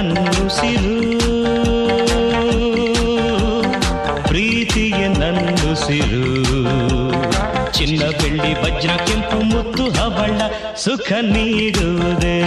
ನನ್ನುಸಿರು ಪ್ರೀತಿಯೇ ನನ್ನುಸಿರು ಚಿನ್ನ ಬೆಳ್ಳಿ ವಜ್ರ ಕೆಂಪು ಮುತ್ತು ಹವಳ ಸುಖ ನೀಡುವುದೇ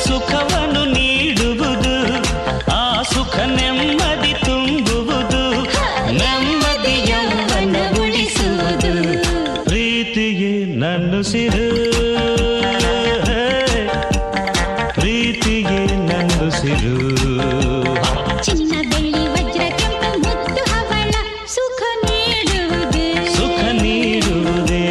ಸುಖವನ್ನು ನೀಡುವುದು ಆ ಸುಖ ನೆಮ್ಮದಿ ತುಂಬುವುದು ನೆಮ್ಮದಿ ಯೌವನ ಉಳಿಸುವುದು ಪ್ರೀತಿಯೇ ನನ್ನುಸಿರು ಪ್ರೀತಿಯೇ ನನ್ನುಸಿರು ಚಿನ್ನ ಬೆಳ್ಳಿ ವಜ್ರ ಕೆಂಪು ಮುತ್ತು ಹವಳ ಸುಖ ನೀಡುವುದೇ ಸುಖ ನೀಡುವುದೇ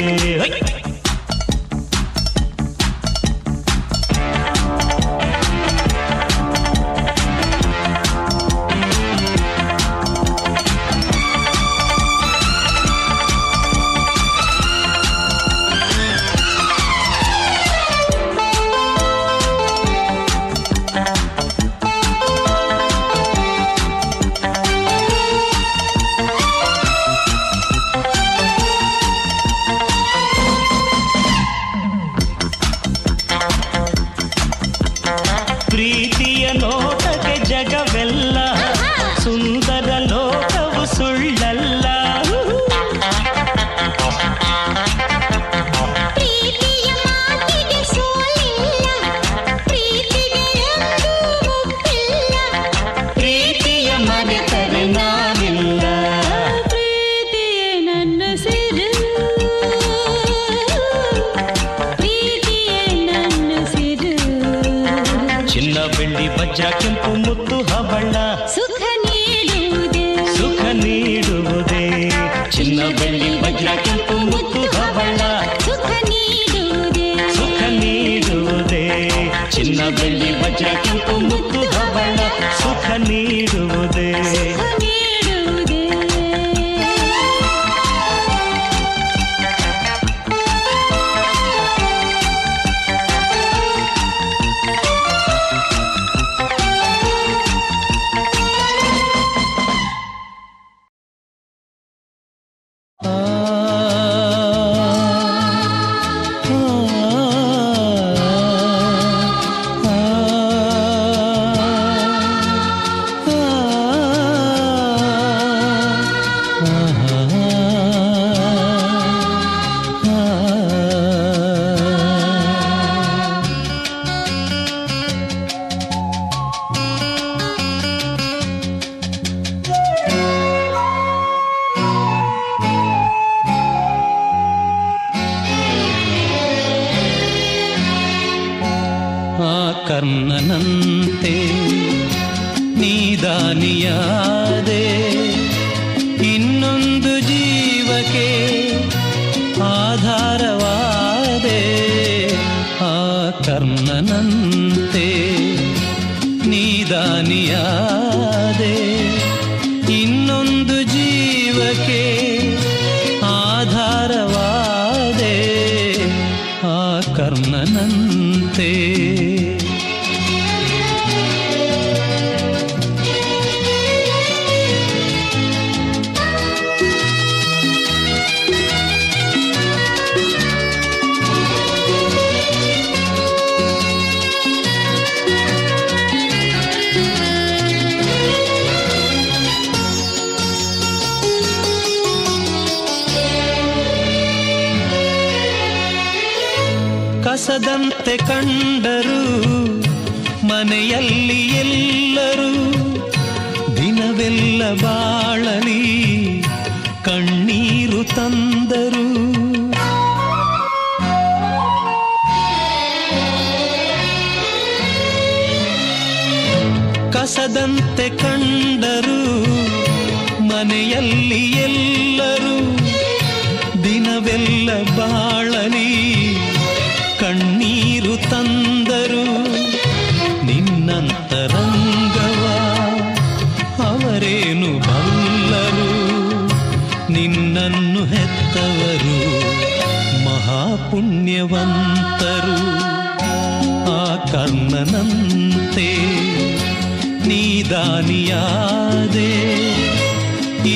ಪ್ರೀತಿಯ ನೋಟಕ್ಕೆ ಜಗವೆಲ್ಲ ಸುಂದರ ಲೋಕವು ಸುಳ್ಳಲ್ಲ ಪ್ರೀತಿಯ ಮಾತಿಗೆ ಸೋಲಿಲ್ಲ ಪ್ರೀತಿಗೆ ಎಂದೂ ಮುಪ್ಪಿಲ್ಲ ಪ್ರೀತಿಯ ಮರೆತರೆ ನಾವಿಲ್ಲ ಪ್ರೀತಿಯೇ ನನ್ನುಸಿರು ಪ್ರೀತಿಯೇ ನನ್ನುಸಿರು ಚಿನ್ನ ಬೆಳ್ಳಿ ವಜ್ರ ಕೆಂಪು ಮುತ್ತು ಹವಳ ಸುಖ ನೀಡುವುದೇ ಸುಖ ನೀಡುವುದೇ ಚಿನ್ನ ಬೆಳ್ಳಿ ವಜ್ರ ಕೆಂಪು ಮುತ್ತು ಹವಳ ಸುಖ ನೀಡುವುದೇ ಸುಖ ನೀಡುವುದೇ ಚಿನ್ನ ಬೆಳ್ಳಿ ವಜ್ರ ಕೆಂಪು ಮುತ್ತು ಹವಳ ಸುಖ ನೀಡುವುದೇ ಸುಖ ನೀಡುವುದೇ ಕರ್ಣನಂತೆ ನೀದಾನಿಯಾದೆ ಇನ್ನೊಂದು ಜೀವಕ್ಕೆ ಆಧಾರವಾದೆ ಆ ಕರ್ಣನಂತೆ ನೀದಾನಿಯಾದೆ ಇನ್ನೊಂದು ಜೀವಕ್ಕೆ ಆಧಾರವಾದೆ ಆ ಕರ್ಣನಂತೆ ಕಸದಂತೆ ಕಂಡರು ಮನೆಯಲ್ಲಿ ಎಲ್ಲರೂ, ದಿನವೆಲ್ಲ ಬಾಳಲಿ ಕಣ್ಣೀರು ತಂದರು. ಕಸದಂತೆ ಕಂಡರು ಮನೆಯಲ್ಲಿ ಎಲ್ಲರೂ, ದಿನವೆಲ್ಲ ಬಾಳಲಿ ಕಣ್ಣೀರು ತಂದರು. ನಿನ್ನಂತರಂಗವ ಅವರೇನು ಬಲ್ಲರು, ನಿನ್ನನ್ನು ಹೆತ್ತವರು ಮಹಾಪುಣ್ಯವಂತರು. ಆ ಕರ್ಣನಂತೆ ನೀದಾನಿಯಾದೆ,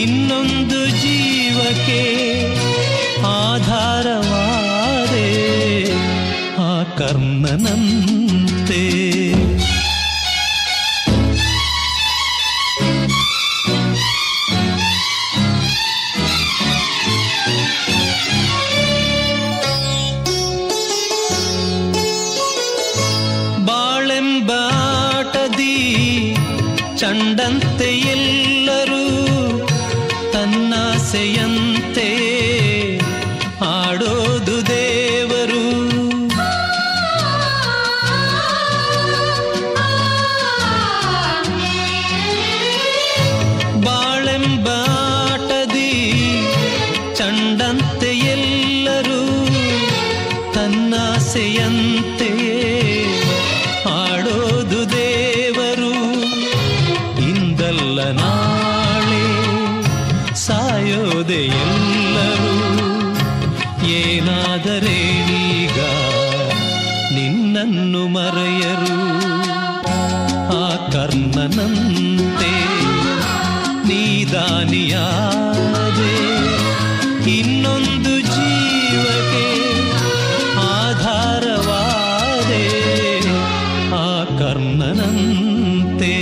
ಇನ್ನೊಂದು ಜೀವಕ್ಕೆ ಆಧಾರವಾದೆ. ಆ ಕರ್ಣನಂತೆ ಬಾಳೆಂಬಾಟದಿ ಚಂಡಂತೆ ಎಲ್ಲರೂ, ತನ್ನಾಸೆಯಂತೆ ಆಡೋದು ದೇವರು. ಬಾಳೆಂಬಾಟದಿ ಚಂಡಂತೆ ಎಲ್ಲರೂ, ತನ್ನಾಸೆಯಂತೆ ಆಡೋದು ದೇವರು. ಇಂದಲ್ಲ ನಾಳೆ ಸಾಯೋದೆ ಎಲ್ಲರೂ, ಏನಾದರೇನೀಗ ನಿನ್ನನ್ನು ಮರೆಯರು. ಆ ಕರ್ಣನಂತೆ ನೀದಾನಿಯಾದೆ, ಇನ್ನೊಂದು ಜೀವಕ್ಕೆ ಆಧಾರವಾದೆ. ಆ ಕರ್ಣನಂತೆ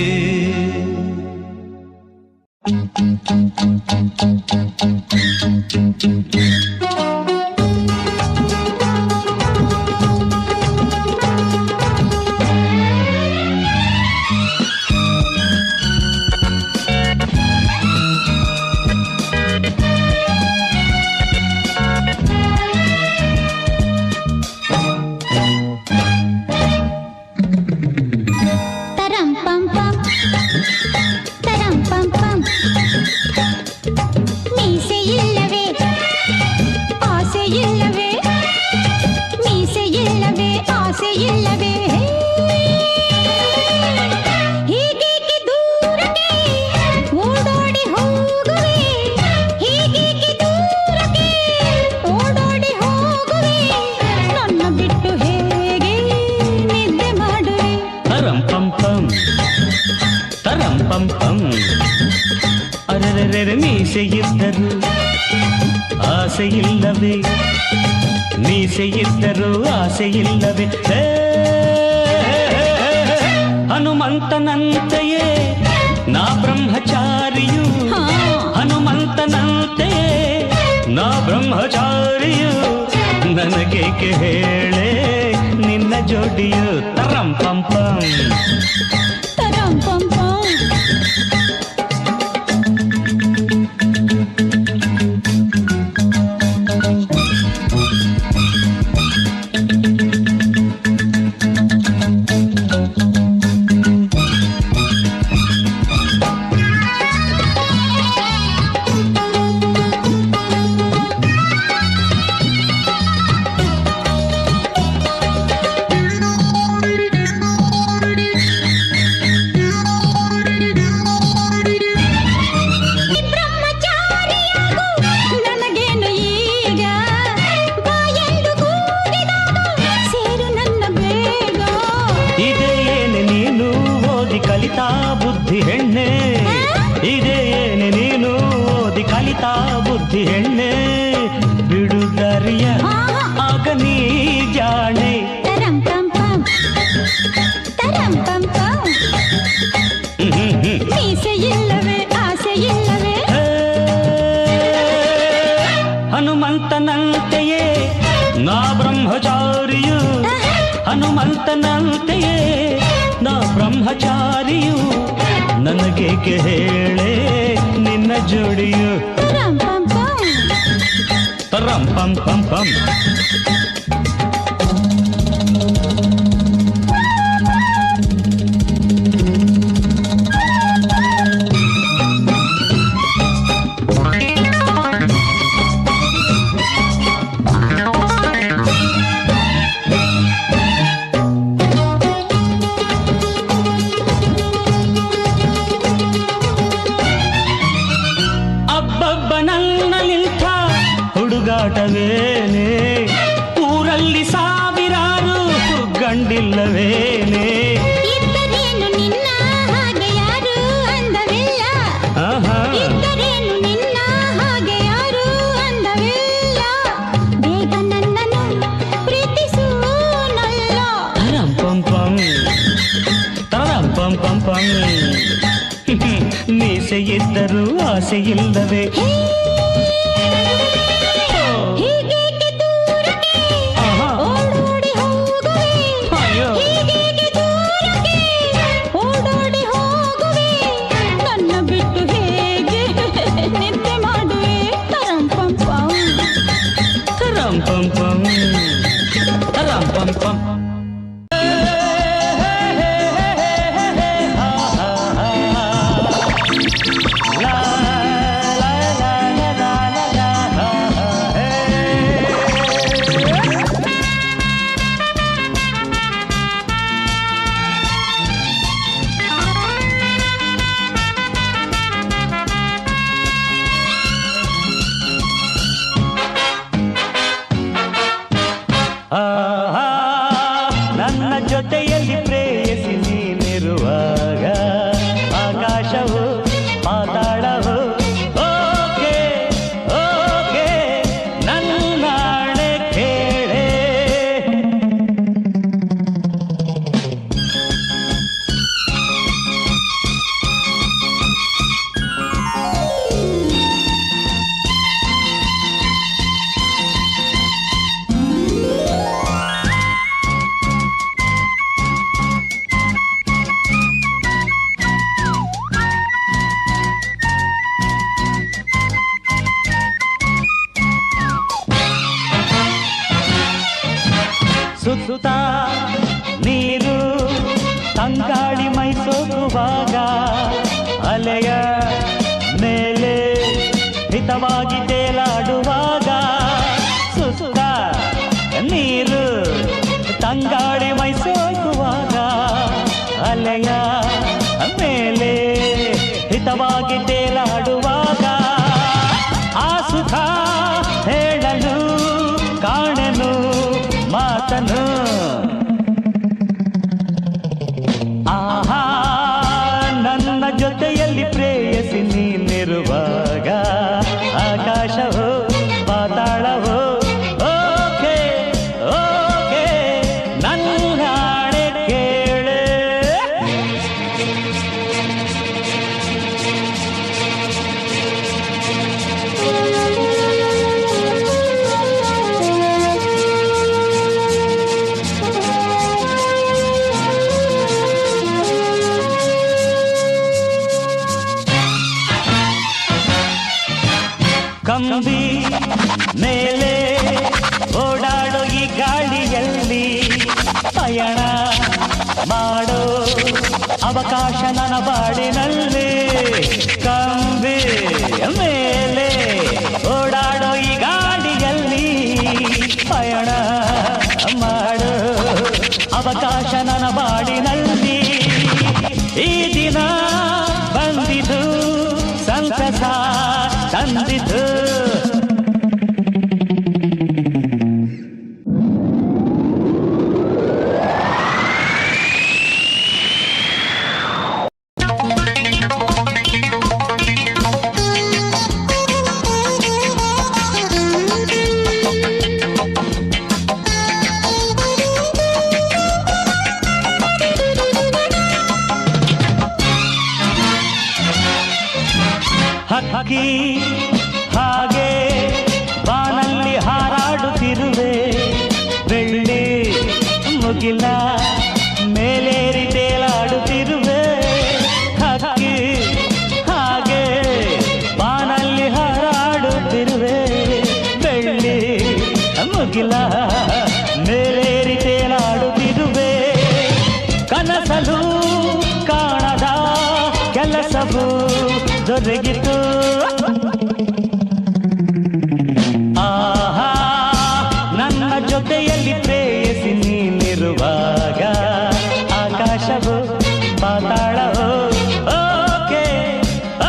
ಮೀಸೆಯಿದ್ದರು ಆಸೆಯಿಲ್ಲವೇ, ಮೀಸೆಯಿದ್ದರು ಆಸೆಯಿಲ್ಲವೇ. ಹನುಮಂತನಂತೆಯೇ ನಾ ಬ್ರಹ್ಮಚಾರಿಯು, ಹನುಮಂತನಂತೆಯೇ ನಾ ಬ್ರಹ್ಮಚಾರಿಯು. ನನಗೇಕೆ ಹೇಳೆ ನಿನ್ನ ಜೋಡಿಯು. ತರಂ ಪಂ ಪಂ ತರಂ ಪಂ ಪಂ. ಬುದ್ಧಿ ಹೆಣ್ಣೆ ಇದೇನೆ ನೀನು ಓದಿ ಕಲಿತಾ ಬುದ್ಧಿ ಹೆಣ್ಣೆ ಬಿಡುದರಿಯ ಆಗ ನೀ ಜಾಣೆ. ಮೀಸೆಯಿಲ್ಲವೇ ಆಸೆಯಿಲ್ಲವೇ ಹನುಮಂತನಂತೆಯೇ ನಾ ಬ್ರಹ್ಮಚಾರಿಯು ಹನುಮಂತನಂತೆಯೇ ನಾ ಬ್ರಹ್ಮಚಾರಿಯು ನನಗೇಕೆ ಹೇಳೆ ನಿನ್ನ ಜೋಡಿಯು ರಂ ಪಂ ಪಂ. ತರಂ ಪಂ ಪಂ ಪಂ. ಅಬ್ಬಬ್ಬನಲ್ಲಿಂಥ ಹುಡುಗಾಟವೇನೆ ಊರಲ್ಲಿ ಸಾವಿರಾರು ಗಂಡಿಲ್ಲವೇನೆ ಇದ್ದರೇನು ನಿನ್ನ ಹಾಗೆ ಯಾರು ಅಂದವಿಲ್ಲ. ಆಹಾ ಇದ್ದರೇನು ನಿನ್ನ ಹಾಗೆ ಯಾರು ಅಂದವಿಲ್ಲ. ಬೇಗ ನನ್ನನ್ನು ಪ್ರೀತಿಸು ನಲ್ಲ. ತರಂ ಪಂ ಪಂ ತರಂ ಪಂ ಪಂ ಪಂ. ಮೀಸೆ ಇದ್ದರೂ ಆಸೆ ಇಲ್ಲವೇ ಹೀಗೇಕೆ ದೂರಕ್ಕೆ ಆಹಾ. ಓಡೋಡಿ ಹೋಗುವೆ. ಅಯ್ಯೋ. ಹೀಗೇಕೆ ದೂರಕ್ಕೆ ಓಡೋಡಿ ಹೋಗುವೆ. ನನ್ನ ಬಿಟ್ಟು ಹೇಗೆ ನಿದ್ದೆ ಮಾಡುವೆ. ತರಂ ಪಂ ಪಂ. ತರಂ ಪಂ ಪಂ ತರಂ ಪಂ ಪಂ. ಆಹಾ, ನನ್ನ ಜೊತೆಯಲ್ಲಿ ಪ್ರೇಯಸಿ ನೀನಿರುವಾಗ ಆಕಾಶವು ಪಾತಾಳವು ಓಕೆ ಓಕೆ ನನ್ನಾಣೆ ಕೇಳೆ. ಸುತ್ತ ನೀರು ತಂಗಾಳಿ ಮೈಸೋಗುವಾಗ ಅಲೆಯ ಮೇಲೆ ಹಿತವಾಗಿ ತೇಲಾಡುವಾಗ ಸುತ್ತ ನೀರು ತಂಗಾಳಿ ಮೈಸೋಗುವಾಗ ಅಲೆಯ ಮೇಲೆ ಹಿತವಾಗಿ ತೇಲಾಡುವಾಗ ಆ ಸುಖ ಹೇಳಲು ಕಾಣೆನು ಮಾತನು. ಆಹಾ, ನನ್ನ ಜೊತೆಯಲ್ಲಿ ಪ್ರೇಯಸಿ ನೀನಿರುವಾಗ ಆಕಾಶವು ಪಾತಾಳವು ಓಕೆ ಓಕೆ ನನ್ನ ಹಾಡೆ ಕೇಳೆ. ಕಂಬಿ ಮೇಲೆ ಓಡಾಡೋ ಈ ಗಾಳಿಯಲ್ಲಿ ಪಯಣ ಮಾಡೋ ಅವಕಾಶ ನನ್ನ ಬಾಳಿನಲ್ಲಿ. ಕಂಬಿ ಮೇಲೆ ಓಡಾಡೋ ಈ ಗಾಳಿಯಲ್ಲಿ ಪಯಣ ಮಾಡೋ ಅವಕಾಶ ನನ್ನ ಬಾಳಿನಲ್ಲಿ. ಈ ದಿನ ಬಂದಿತು ಸಂತಸ ತಂದಿತು. ಹಕ್ಕಿ ಹಾಗೆ ಬಾನಲ್ಲಿ ಹಾರಾಡುತ್ತಿರುವೆ. ಬೆಳ್ಳಿ ಮುಗಿಲ ಕೋಗಿಲ ಮೇಲೇರಿ ತೇಲಾಡುತ್ತಿರುವೆ ಕನಸಲು ಕಾಣದ ಕೆಲಸವು ದೊರಕಿತು ಆಹಾ ನನ್ನ ಜೊತೆಯಲ್ಲಿ ಪ್ರೇಯಸಿ ನೀನಿರುವಾಗ ಆಕಾಶವು ಪಾತಾಳವು ಓಕೆ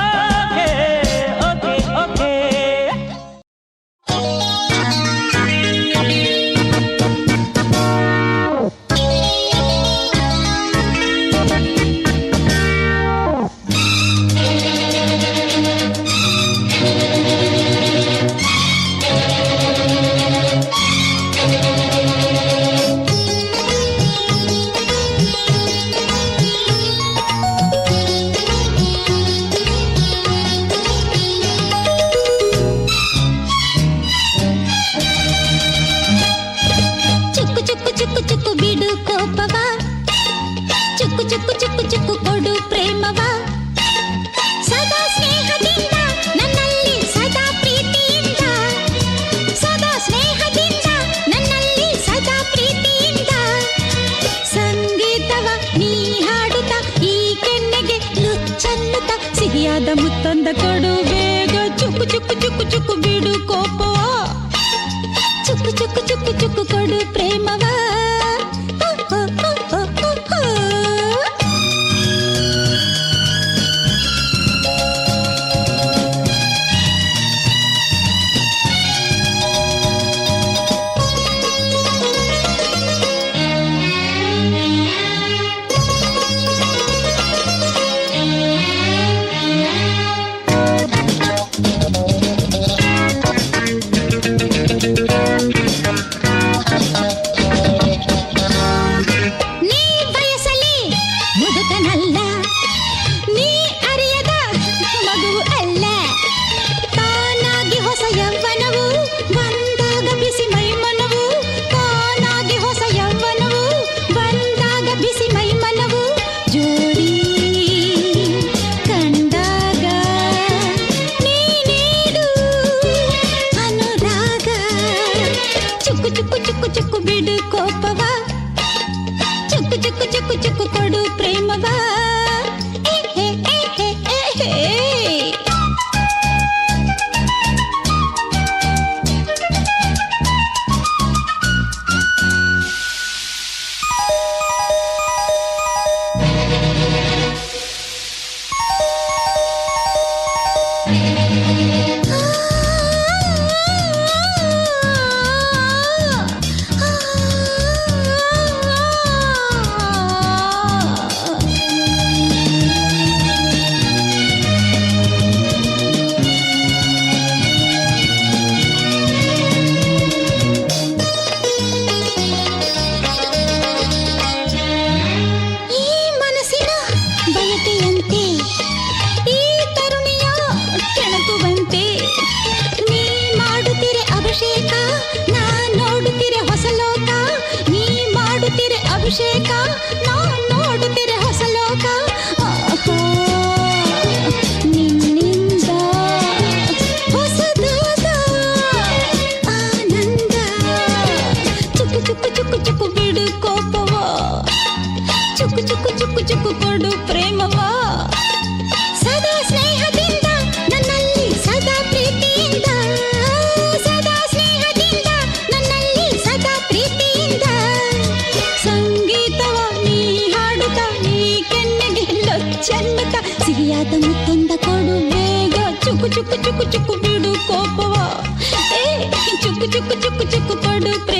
ಓಕೆ ಓಕೆ ಓಕೆ ಚುಕ್ಕು ಚುಕ್ಕು ಚುಕ್ಕು ಚುಕ್ಕು ಬಿಡು ಕೋಪವ ಚುಕ್ಕು ಚುಕ್ಕು ಚುಕ್ಕು ಚುಕ್ಕು ಕೊಡು ಪ್ರೇಮವ ಸದಾ ಸ್ನೇಹದಿಂದ ನನ್ನಲ್ಲಿ ಸದಾ ಪ್ರೀತಿಯಿಂದ ಸದಾ ಸ್ನೇಹದಿಂದ ನನ್ನಲ್ಲಿ ಸದಾ ಪ್ರೀತಿಯಿಂದ ಸಂಗೀತವ ನೀ ಹಾಡುತ್ತ ಈ ಕೆನ್ನೆಗೆ ಲುಚ್ಚನ್ನುತ್ತ ಸಿಹಿಯಾದ ಮುತ್ತೊಂದ ಕೊಡು ಬೇಗ ಚುಕ್ಕು ಚುಕ್ಕು ಚುಕ್ಕು ಚುಕ್ಕು ಬಿಡು ಕೋಪವ ಚುಕ್ಕು ಚುಕ್ಕು ಚುಕ್ಕು ಚುಕ್ಕು ಕೊಡು ಪ್ರೇಮವ ನೀ ಬಯಸಲಿ ಮುದುಕನಲ್ಲ ನೀ ಅರಿಯದ ಮಗುವು ಅಲ್ಲ ತಾನಾಗಿ ಹೊಸ ಯೌವನವು ಬಂದಾಗ ಬಿಸಿ ಮೈಮನವು ತಾನಾಗಿ ಹೊಸ ಯೌವನವು ಬಂದಾಗ ಬಿಸಿ ಮೈಮನವು ಜೋಡಿ ಕಂಡಾಗ ನೀ ನೀಡು ಅನುರಾಗ ಚುಕ್ಕು ಚುಕ್ಕು ಚುಕ್ಕು ಚುಕ್ಕು ಬಿಡು ಕೋಪವ ಚುಕ್ಕು ಚುಕ್ಕು ಚುಕ್ಕು ಚುಕ್ಕು ಕೊಡು ಪ್ರೇಮವ ಈ ಮನಸ್ಸಿನ ಬಯಕೆಯಂತೆ ಈ ತರುಣಿಯ ಕೆಣಕುವಂತೆ ನೀ ಮಾಡುತ್ತಿರೆ ಅಭಿಷೇಕ ನಾ ನೋಡುತ್ತಿರೆ ಹೊಸ ಲೋಕ ನೀ ಮಾಡುತ್ತಿರೆ ಅಭಿಷೇಕ ನಾ ನೋಡುತ್ತಿರೆ ಹೊಸ ಲೋಕ ಆಹಾ, ನಿನ್ನಿಂದ ಹೊಸದಾದ ಆನಂದ ಚುಕ್ಕು ಚುಕ್ಕು ಚುಕ್ಕು ಚುಕ್ಕು ಬಿಡು ಕೋಪವ ಚುಕ್ಕು ಚುಕ್ಕು ಚುಕ್ಕು ಚುಕ್ಕು ಕೊಡು ಪ್ರೇಮವ ಸದಾ ಸ್ನೇಹದಿಂದ ನನ್ನಲ್ಲಿ ಸದಾ ಪ್ರೀತಿಯಿಂದ ಸದಾ ಸ್ನೇಹದಿಂದ ನನ್ನಲ್ಲಿ ಸದಾ ಪ್ರೀತಿಯಿಂದ ಸಂಗೀತವ ನೀ ಹಾಡುತ್ತ ಈ ಕೆನ್ನೆಗೆ ಲೊಚ್ಚನ್ನುತ್ತ ಸಿಹಿಯಾದ ಮುತ್ತೊಂದ ಕೊಡು ಬೇಗ ಚುಕ್ಕು ಚುಕ್ಕು ಚುಕ್ಕು ಚುಕ್ಕು ಬಿಡು ಕೋಪವ ಚುಕ್ಕು ಚುಕ್ಕು ಚುಕ್ಕು ಚುಕ್ಕು ಕೊಡು ಪ್ರೇಮ